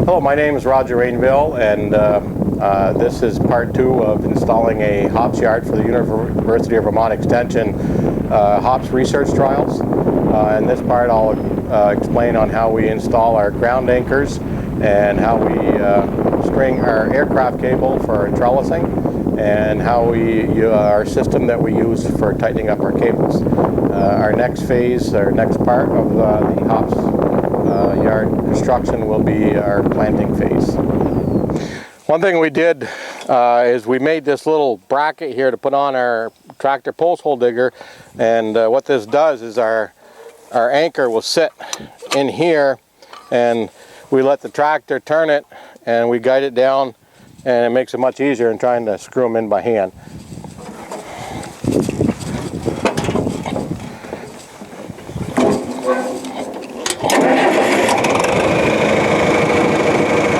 Hello, my name is Roger Rainville, and this is part 2 of installing a hops yard for the University of Vermont Extension hops research trials. In this part I'll explain on how we install our ground anchors and how we string our aircraft cable for trellising, and how our system that we use for tightening up our cables. Our next phase, our next part of the hops yard construction will be our planting phase. One thing we did is we made this little bracket here to put on our tractor post hole digger, and what this does is our anchor will sit in here, and we let the tractor turn it and we guide it down, and it makes it much easier than trying to screw them in by hand.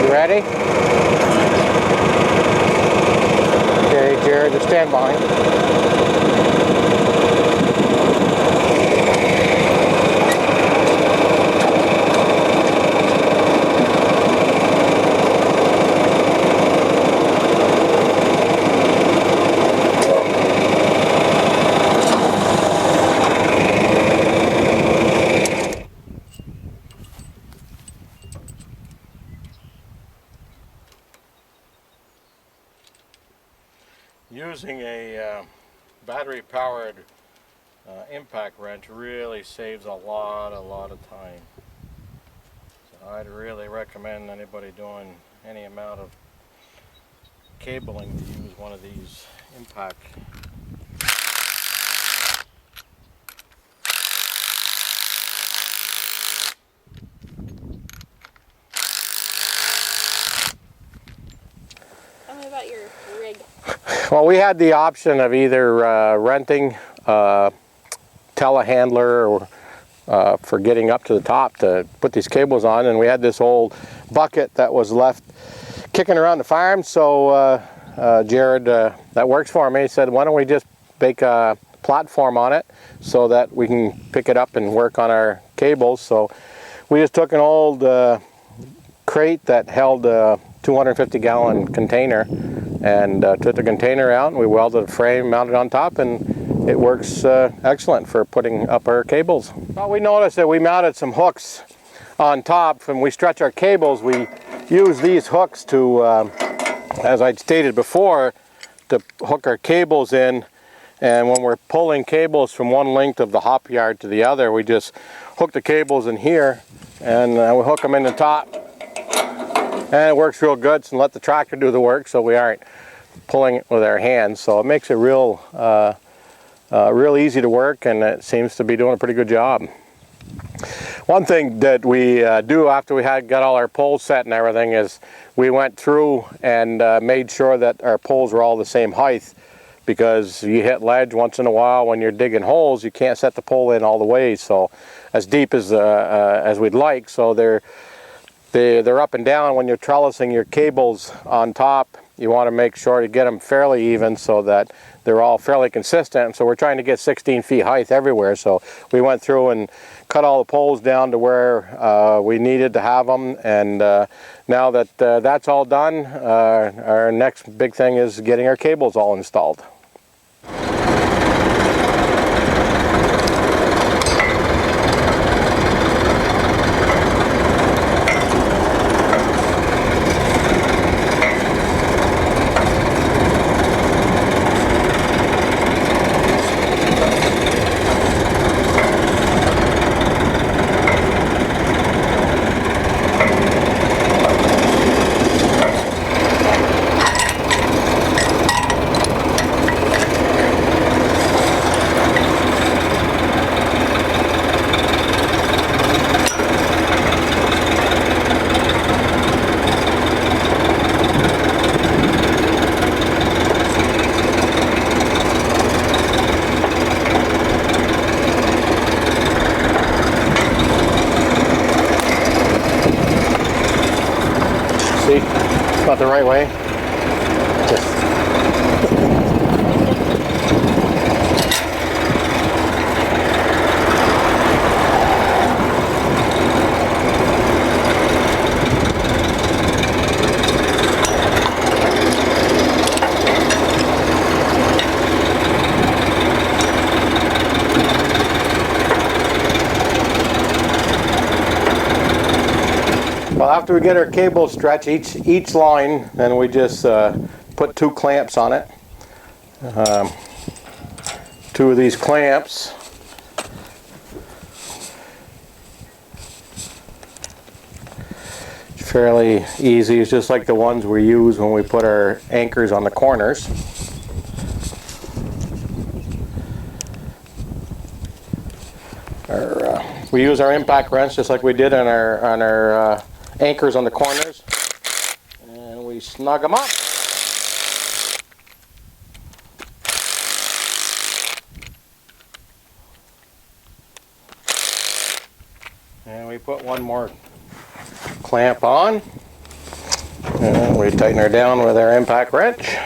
You ready? Okay, Jared, just stand by. Using a battery-powered impact wrench really saves a lot of time. So I'd really recommend anybody doing any amount of cabling to use one of these impact. Tell me about your rig. Well, we had the option of either renting a telehandler or for getting up to the top to put these cables on, and we had this old bucket that was left kicking around the farm, so Jared, that works for me, said, why don't we just make a platform on it so that we can pick it up and work on our cables. So we just took an old crate that held a 250-gallon container, and took the container out, and we welded a frame, mounted on top, and it works excellent for putting up our cables. Well, we noticed that we mounted some hooks on top. When we stretch our cables, we use these hooks to, as I'd stated before, to hook our cables in, and when we're pulling cables from one length of the hop yard to the other, we just hook the cables in here, and we hook them in the top. And it works real good, so let the tractor do the work so we aren't pulling it with our hands. So it makes it real easy to work, and it seems to be doing a pretty good job. One thing that we do after we got all our poles set and everything is we went through and made sure that our poles were all the same height, because you hit ledge once in a while when you're digging holes. You can't set the pole in all the way so as deep as we'd like, so they're up and down. When you're trellising your cables on top, you want to make sure to get them fairly even so that they're all fairly consistent. So we're trying to get 16 feet height everywhere. So we went through and cut all the poles down to where we needed to have them. And now that that's all done, our next big thing is getting our cables all installed. See, it's not the right way. Just after we get our cable stretch, each line, then we just put 2 clamps on it. 2 of these clamps. It's fairly easy. It's just like the ones we use when we put our anchors on the corners. We use our impact wrench just like we did on our anchors on the corners, and we snug them up. And we put 1 more clamp on, and we tighten her down with our impact wrench.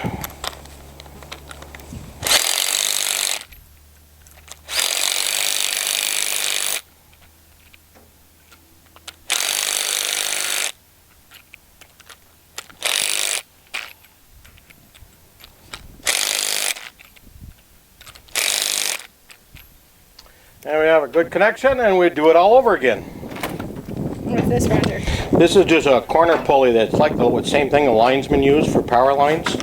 And we have a good connection, and we do it all over again. What's this, Roger? This is just a corner pulley that's like the same thing the linesmen use for power lines,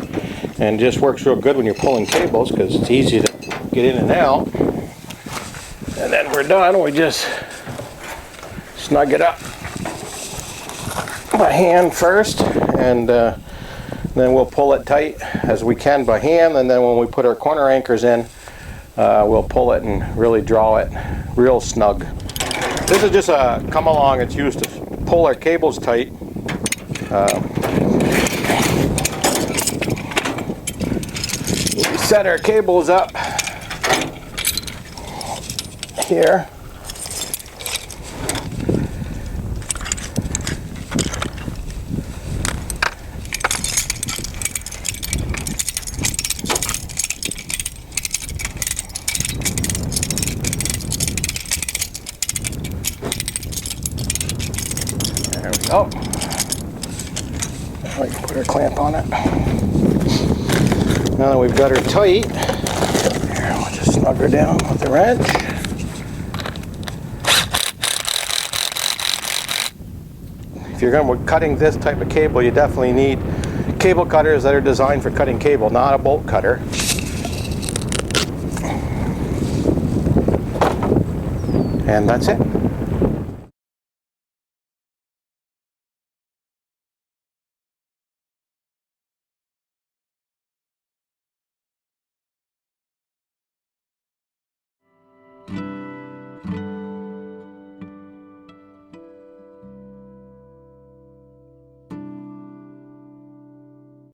and just works real good when you're pulling cables because it's easy to get in and out. And then we're done. We just snug it up by hand first, and then we'll pull it tight as we can by hand, and then when we put our corner anchors in, we'll pull it and really draw it real snug. This is just a come along. It's used to pull our cables tight. We set our cables up here. Oh, now we can put our clamp on it. Now that we've got her tight, here, we'll just snug her down with the wrench. If you're going to be cutting this type of cable, you definitely need cable cutters that are designed for cutting cable, not a bolt cutter. And that's it.